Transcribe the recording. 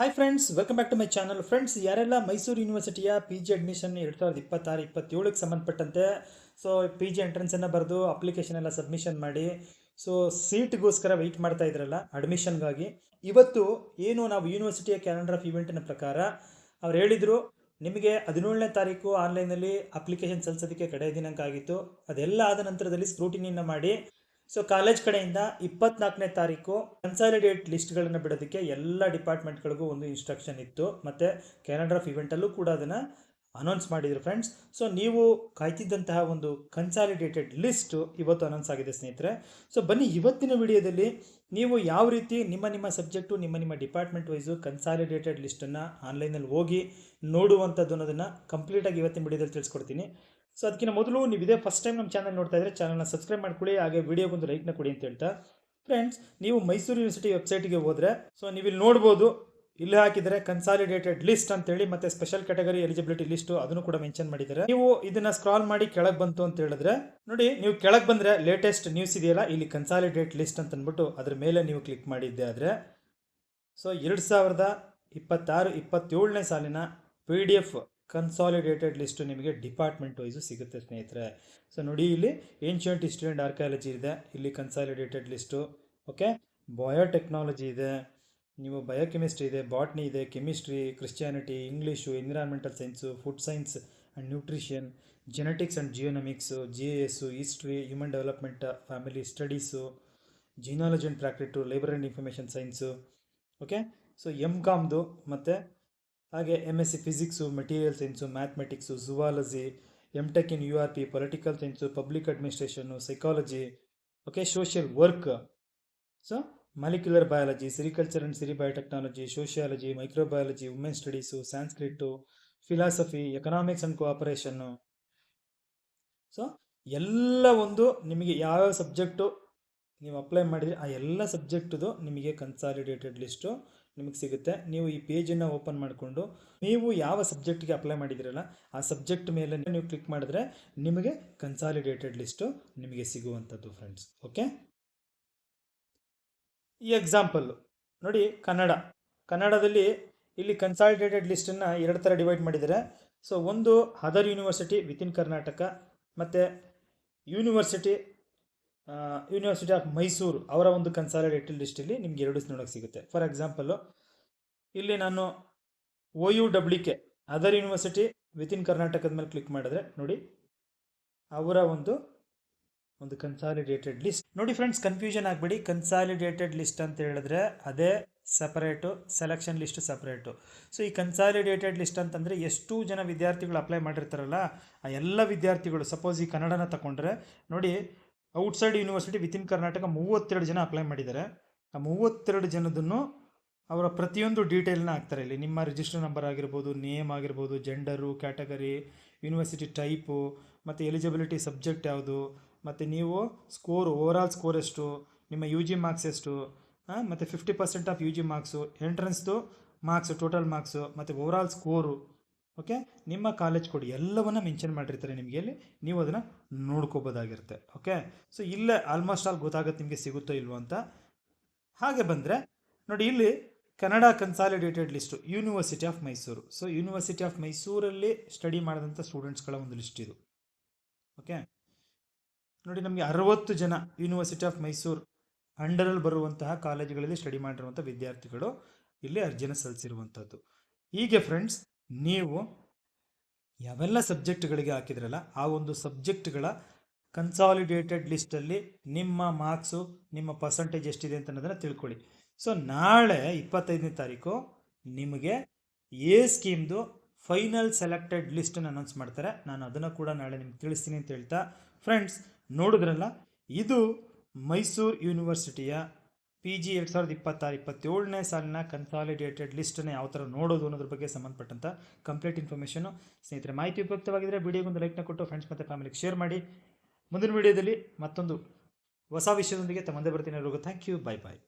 Hi friends, welcome back to my channel. Friends, ಯಾರೆಲ್ಲ ಮೈಸೂರು ಯೂನಿವರ್ಸಿಟಿಯ P G admission 2026-27ಕ್ಕೆ ಸಂಬಂಧಪಟ್ಟಂತೆ ಪಿ ಜಿ ಎಂಟ್ರೆನ್ಸನ್ನು ಬರೆದು ಅಪ್ಲಿಕೇಶನ್ ಎಲ್ಲ ಸಬ್ಮಿಷನ್ ಮಾಡಿ ಸೀಟ್ಗೋಸ್ಕರ ವೆಯ್ಟ್ ಮಾಡ್ತಾ ಇದ್ರಲ್ಲ ಅಡ್ಮಿಷನ್ಗಾಗಿ, ಇವತ್ತು ಏನು ನಾವು ಯೂನಿವರ್ಸಿಟಿಯ ಕ್ಯಾಲೆಂಡರ್ ಆಫ್ ಇವೆಂಟಿನ ಪ್ರಕಾರ ಅವ್ರು ಹೇಳಿದರು, ನಿಮಗೆ 17ನೇ ತಾರೀಕು ಆನ್ಲೈನಲ್ಲಿ ಅಪ್ಲಿಕೇಶನ್ ಸಲ್ಲಿಸೋದಕ್ಕೆ ಕಡೆ ದಿನಾಂಕ ಆಗಿತ್ತು. ಅದೆಲ್ಲ ಆದ ನಂತರದಲ್ಲಿ ಸ್ಕ್ರೂಟಿನಿಯನ್ನು ಮಾಡಿ ಕಾಲೇಜ್ ಕಡೆಯಿಂದ 24ನೇ ತಾರೀಕು ಕನ್ಸಾಲಿಡೇಟ್ ಲಿಸ್ಟ್ಗಳನ್ನು ಬಿಡೋದಕ್ಕೆ ಎಲ್ಲ ಡಿಪಾರ್ಟ್ಮೆಂಟ್ಗಳಿಗೂ ಒಂದು ಇನ್ಸ್ಟ್ರಕ್ಷನ್ ಇತ್ತು. ಮತ್ತು ಕ್ಯಾಲೆಂಡರ್ ಆಫ್ ಇವೆಂಟಲ್ಲೂ ಕೂಡ ಅದನ್ನು ಅನೌನ್ಸ್ ಮಾಡಿದರು ಫ್ರೆಂಡ್ಸ್. ನೀವು ಕಾಯ್ತಿದ್ದಂತಹ ಒಂದು ಕನ್ಸಾಲಿಡೇಟೆಡ್ ಲಿಸ್ಟು ಇವತ್ತು ಅನೌನ್ಸ್ ಆಗಿದೆ ಸ್ನೇಹಿತರೆ. ಬನ್ನಿ ಇವತ್ತಿನ ವಿಡಿಯೋದಲ್ಲಿ ನೀವು ಯಾವ ರೀತಿ ನಿಮ್ಮ ಸಬ್ಜೆಕ್ಟು ನಿಮ್ಮ ಡಿಪಾರ್ಟ್ಮೆಂಟ್ ವೈಸು ಕನ್ಸಾಲಿಡೇಟೆಡ್ ಲಿಸ್ಟನ್ನು ಆನ್ಲೈನಲ್ಲಿ ಹೋಗಿ ನೋಡುವಂಥದ್ದು ಅನ್ನೋದನ್ನು ಕಂಪ್ಲೀಟಾಗಿ ಇವತ್ತಿನ ವಿಡಿಯೋದಲ್ಲಿ ತಿಳಿಸ್ಕೊಡ್ತೀನಿ. ಅದಕ್ಕಿಂತ ಮೊದಲು ನೀವು ಇದೇ ಫಸ್ಟ್ ಟೈಮ್ ನಮ್ಮ ಚಾನಲ್ ನೋಡ್ತಾ ಇದ್ದರೆ ಚಾನಲ್ನ ಸಬ್ಸ್ಕ್ರೈಬ್ ಮಾಡ್ಕೊಳ್ಳಿ, ಹಾಗೆ ವಿಡಿಯೋಗೊಂದು ಲೈಕ್ನ ಕೊಡಿ ಅಂತ ಹೇಳ್ತಾ, ಫ್ರೆಂಡ್ಸ್, ನೀವು ಮೈಸೂರು ಯೂನಿವರ್ಸಿಟಿ ವೆಬ್ಸೈಟ್ಗೆ ಹೋದರೆ ನೀವು ಇಲ್ಲಿ ನೋಡ್ಬೋದು, ಇಲ್ಲಿ ಹಾಕಿದರೆ ಕನ್ಸಾಲಿಡೇಟೆಡ್ ಲಿಸ್ಟ್ ಅಂತೇಳಿ, ಮತ್ತು ಸ್ಪೆಷಲ್ ಕ್ಯಾಟಗರಿ ಎಲಿಜಿಬಿಲಿಟಿ ಲಿಸ್ಟು ಅದನ್ನು ಕೂಡ ಮೆನ್ಷನ್ ಮಾಡಿದ್ದಾರೆ. ನೀವು ಇದನ್ನು ಸ್ಕ್ರಾಲ್ ಮಾಡಿ ಕೆಳಗೆ ಬಂತು ಅಂತ ಹೇಳಿದ್ರೆ ನೋಡಿ, ನೀವು ಕೆಳಗೆ ಬಂದರೆ ಲೇಟೆಸ್ಟ್ ನ್ಯೂಸ್ ಇದೆಯಲ್ಲ, ಇಲ್ಲಿ ಕನ್ಸಾಲಿಡೇಟ್ ಲಿಸ್ಟ್ ಅಂತ ಅಂದ್ಬಿಟ್ಟು ಅದ್ರ ಮೇಲೆ ನೀವು ಕ್ಲಿಕ್ ಮಾಡಿದ್ದೆ ಆದರೆ 2026-27ನೇ ಸಾಲಿನ PDF ಕನ್ಸಾಲಿಡೇಟೆಡ್ ಲಿಸ್ಟು ನಿಮಗೆ ಡಿಪಾರ್ಟ್ಮೆಂಟ್ ವೈಸು ಸಿಗುತ್ತೆ ಸ್ನೇಹಿತರೆ. ನೋಡಿ, ಇಲ್ಲಿ ಏನ್ಷಿಯಂಟ್ ಹಿಸ್ಟ್ರಿ ಆ್ಯಂಡ್ ಆರ್ಕಿಯಾಲಜಿ ಇದೆ, ಇಲ್ಲಿ ಕನ್ಸಾಲಿಡೇಟೆಡ್ ಲಿಸ್ಟು. ಓಕೆ, ಬಯೋಟೆಕ್ನಾಲಜಿ ಇದೆ, ನೀವು ಬಯೋಕೆಮಿಸ್ಟ್ರಿ ಇದೆ, ಬಾಟ್ನಿ ಇದೆ, chemistry, Christianity, English, environmental science, food science and nutrition, genetics and genomics, GIS, history, human development, family studies, genealogy and ಪ್ರಾಕ್ಟಿಟು, library and information science. Okay, MCOMದು, ಮತ್ತು ಹಾಗೆ MSc physics, material science, mathematics, zoology, MTech in URP, political science, public administration, psychology, okay, social work, molecular biology, sericulture and seri biotechnology, sociology, microbiology, women studies, Sanskrit, philosophy, economics and cooperation. ಎಲ್ಲ ಒಂದು ನಿಮಗೆ ಯಾವ್ಯಾವ subject ನೀವು apply ಮಾಡಿದರೆ ಆ ಎಲ್ಲ ಸಬ್ಜೆಕ್ಟದು ನಿಮಗೆ consolidated list ನಿಮಗೆ ಸಿಗುತ್ತೆ. ನೀವು ಈ ಪೇಜನ್ನು ಓಪನ್ ಮಾಡಿಕೊಂಡು ನೀವು ಯಾವ ಸಬ್ಜೆಕ್ಟ್ಗೆ ಅಪ್ಲೈ ಮಾಡಿದಿರಲ್ಲ ಆ ಸಬ್ಜೆಕ್ಟ್ ಮೇಲೆ ನೀವು ಕ್ಲಿಕ್ ಮಾಡಿದ್ರೆ ನಿಮಗೆ ಕನ್ಸಾಲಿಡೇಟೆಡ್ ಲಿಸ್ಟು ನಿಮಗೆ ಸಿಗುವಂಥದ್ದು ಫ್ರೆಂಡ್ಸ್. ಓಕೆ, ಈ ಎಕ್ಸಾಂಪಲ್ಲು ನೋಡಿ, ಕನ್ನಡದಲ್ಲಿ ಇಲ್ಲಿ ಕನ್ಸಾಲಿಡೇಟೆಡ್ ಲಿಸ್ಟನ್ನು 2 ಥರ ಡಿವೈಡ್ ಮಾಡಿದ್ದಾರೆ. ಒಂದು ಅದರ್ ಯೂನಿವರ್ಸಿಟಿ ವಿತಿನ್ ಕರ್ನಾಟಕ, ಮತ್ತು ಯೂನಿವರ್ಸಿಟಿ ಆಫ್ ಮೈಸೂರು ಅವರ ಒಂದು ಕನ್ಸಾಲಿಡೇಟೆಡ್ ಲಿಸ್ಟಲ್ಲಿ ನಿಮ್ಗೆ 2 ನೋಡೋಕ್ಕೆ ಸಿಗುತ್ತೆ. ಫಾರ್ ಎಕ್ಸಾಂಪಲ್ಲು ಇಲ್ಲಿ ನಾನು OUWK ಅದರ್ ಯೂನಿವರ್ಸಿಟಿ ವಿತಿನ್ ಕರ್ನಾಟಕದ ಮೇಲೆ ಕ್ಲಿಕ್ ಮಾಡಿದ್ರೆ ನೋಡಿ, ಅವರ ಒಂದು ಕನ್ಸಾಲಿಡೇಟೆಡ್ ಲಿಸ್ಟ್. ನೋಡಿ ಫ್ರೆಂಡ್ಸ್, ಕನ್ಫ್ಯೂಷನ್ ಆಗಬೇಡಿ, ಕನ್ಸಾಲಿಡೇಟೆಡ್ ಲಿಸ್ಟ್ ಅಂತ ಹೇಳಿದ್ರೆ ಅದೇ ಸಪರೇಟು, ಸೆಲೆಕ್ಷನ್ ಲಿಸ್ಟ್ ಸಪರೇಟು. ಈ ಕನ್ಸಾಲಿಡೇಟೆಡ್ ಲಿಸ್ಟ್ ಅಂತಂದರೆ ಎಷ್ಟು ಜನ ವಿದ್ಯಾರ್ಥಿಗಳು ಅಪ್ಲೈ ಮಾಡಿರ್ತಾರಲ್ಲ ಆ ಎಲ್ಲ ವಿದ್ಯಾರ್ಥಿಗಳು, ಸಪೋಸ್ ಈ ಕನ್ನಡನ ತಗೊಂಡ್ರೆ ನೋಡಿ, ಔಟ್ಸೈಡ್ ಯೂನಿವರ್ಸಿಟಿ ವಿತಿನ್ ಕರ್ನಾಟಕ 32 ಜನ ಅಪ್ಲೈ ಮಾಡಿದ್ದಾರೆ. ಆ 32 ಜನದನ್ನು ಅವರ ಪ್ರತಿಯೊಂದು ಡೀಟೇಲ್ನ ಹಾಕ್ತಾರೆ. ಇಲ್ಲಿ ನಿಮ್ಮ ರಿಜಿಸ್ಟರ್ ನಂಬರ್ ಆಗಿರ್ಬೋದು, ನೇಮ್ ಆಗಿರ್ಬೋದು, ಜೆಂಡರು, ಕ್ಯಾಟಗರಿ, ಯೂನಿವರ್ಸಿಟಿ ಟೈಪು, ಮತ್ತು ಎಲಿಜಿಬಿಲಿಟಿ ಸಬ್ಜೆಕ್ಟ್ ಯಾವುದು, ಮತ್ತು ನೀವು ಸ್ಕೋರ್, ಓವರಾಲ್ ಸ್ಕೋರ್ ಎಷ್ಟು, ನಿಮ್ಮ UG ಮಾರ್ಕ್ಸ್ ಎಷ್ಟು, ಮತ್ತು 50% ಆಫ್ UG ಮಾರ್ಕ್ಸು, ಎಂಟ್ರೆನ್ಸ್ದು ಮಾರ್ಕ್ಸು, ಟೋಟಲ್ ಮಾರ್ಕ್ಸು, ಮತ್ತು ಓವರಾಲ್ ಸ್ಕೋರು, ಓಕೆ, ನಿಮ್ಮ ಕಾಲೇಜ್ ಕೊಡಿ ಎಲ್ಲವನ್ನು ಮೆನ್ಷನ್ ಮಾಡಿರ್ತಾರೆ ನಿಮಗೆ. ಇಲ್ಲಿ ನೀವು ಅದನ್ನು ನೋಡ್ಕೋಬೋದಾಗಿರುತ್ತೆ. ಓಕೆ, ಇಲ್ಲೇ ಆಲ್ಮೋಸ್ಟ್ ಆಲ್ ಗೊತ್ತಾಗುತ್ತೆ ನಿಮಗೆ ಸಿಗುತ್ತೋ ಇಲ್ವೋ ಅಂತ. ಹಾಗೆ ಬಂದರೆ ನೋಡಿ, ಇಲ್ಲಿ Kannada consolidated list university of Mysuru. University of ಮೈಸೂರಲ್ಲಿ ಸ್ಟಡಿ ಮಾಡಿದಂಥ ಸ್ಟೂಡೆಂಟ್ಸ್ಗಳ ಒಂದು ಲಿಸ್ಟ್ ಇದು. ಓಕೆ, ನೋಡಿ, ನಮಗೆ 60 ಜನ ಯೂನಿವರ್ಸಿಟಿ ಆಫ್ ಮೈಸೂರು ಅಂಡರಲ್ಲಿ ಬರುವಂತಹ ಕಾಲೇಜುಗಳಲ್ಲಿ ಸ್ಟಡಿ ಮಾಡಿರುವಂಥ ವಿದ್ಯಾರ್ಥಿಗಳು ಇಲ್ಲಿ ಅರ್ಜಿನ ಸಲ್ಲಿಸಿರುವಂಥದ್ದು. ಹೀಗೆ ಫ್ರೆಂಡ್ಸ್, ನೀವು ಯಾವೆಲ್ಲ ಸಬ್ಜೆಕ್ಟ್ಗಳಿಗೆ ಹಾಕಿದ್ರಲ್ಲ ಆ ಒಂದು ಸಬ್ಜೆಕ್ಟ್ಗಳ ಕನ್ಸಾಲಿಡೇಟೆಡ್ ಲಿಸ್ಟಲ್ಲಿ ನಿಮ್ಮ ಮಾರ್ಕ್ಸು, ನಿಮ್ಮ ಪರ್ಸಂಟೇಜ್ ಎಷ್ಟಿದೆ ಅಂತ ಅನ್ನೋದನ್ನು ತಿಳ್ಕೊಳ್ಳಿ. ನಾಳೆ 25ನೇ ತಾರೀಕು ನಿಮಗೆ A ಸ್ಕೀಮ್ದು ಫೈನಲ್ ಸೆಲೆಕ್ಟೆಡ್ ಲಿಸ್ಟನ್ನು ಅನೌನ್ಸ್ ಮಾಡ್ತಾರೆ. ನಾನು ಅದನ್ನು ಕೂಡ ನಾಳೆ ನಿಮ್ಗೆ ತಿಳಿಸ್ತೀನಿ ಅಂತ ಹೇಳ್ತಾ, ಫ್ರೆಂಡ್ಸ್, ನೋಡಿದ್ರಲ್ಲ, ಇದು ಮೈಸೂರು ಯೂನಿವರ್ಸಿಟಿಯ PG 2026-27ನೇ ಸಾಲಿನ ಕನ್ಸಾಲಿಡೇಟೆಡ್ ಲಿಸ್ಟನ್ನು ಯಾವ ಥರ ನೋಡೋದು ಅನ್ನೋದ್ರ ಬಗ್ಗೆ ಸಂಬಂಧಪಟ್ಟಂಥ ಕಂಪ್ಲೀಟ್ ಇನ್ಫಾರ್ಮೇಷನು. ಸ್ನೇಹಿತರೆ, ಮಾಹಿತಿ ಉಪಯುಕ್ತವಾಗಿದ್ದರೆ ವಿಡಿಯೋಗೊಂದು ಲೈಕ್ನ ಕೊಟ್ಟು ಫ್ರೆಂಡ್ಸ್ ಮತ್ತು ಫ್ಯಾಮಿಲಿಗೆ ಶೇರ್ ಮಾಡಿ. ಮುಂದಿನ ವಿಡಿಯೋದಲ್ಲಿ ಮತ್ತೊಂದು ಹೊಸ ವಿಷಯದೊಂದಿಗೆ ತಮ್ಮಂದೇ ಬರ್ತೀನಿ. Thank you, bye bye.